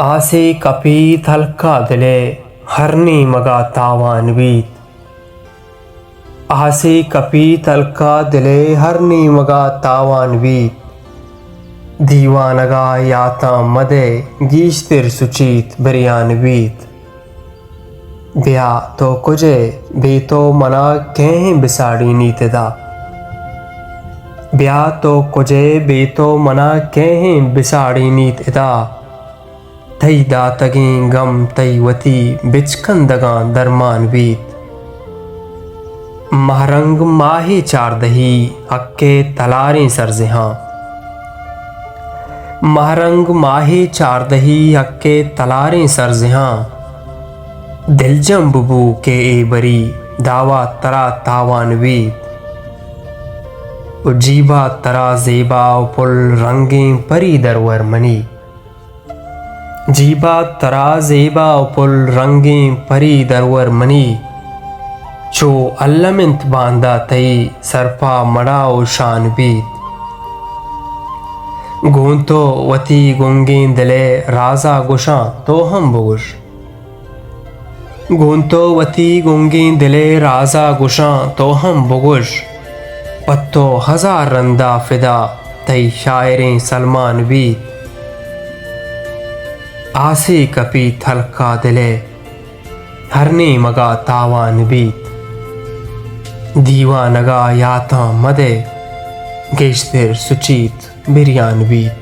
आसे कपीत हल्का दिले हरनी मगा तावानवीत। आसे कपीत हल्का दिले हरनी मगा तावानवीत। दीवानगा याता मदे गीश्तिर सुचीत बिरयानवीत। ब्या तो कुजे बेतो मना कहीं बिसाड़ी नीतदा। ब्या तो कुजे बेतो मना कहीं बिसाड़ी नीतदा। तई दातगें गम तई वती बिचकंदगा दरमानवीत। महरंग माही चारदही अक्के तलारें सरजिहां। महरंग माही चारदही अक्के तलारें सरजिहां। दिलजम बुबू के ए बरी दावा तरा तावानवीत। उजीबा तरा जेबा पुल रंगें परी दरवर मनी। जीबा तरा जेबा पुल रंगें परी दरवर मनी। चो अल्लमिंत बांदा तई सरपा मड़ाओ शानवीत। गूंतो वती गुंगें दिले राजा गुशां तो हम बुगुश। गूंतो वती गुंगें दिले राजा गुशां तो हम बुगुश। पत्तो हजार रंदा फिदा तई शायरें सलमानवीत। आसे कपीत हल्का दिले हरने मगा तावानवीत। दीवानगा याता मदे गेश्तिर सुचीत बिरयानवीत।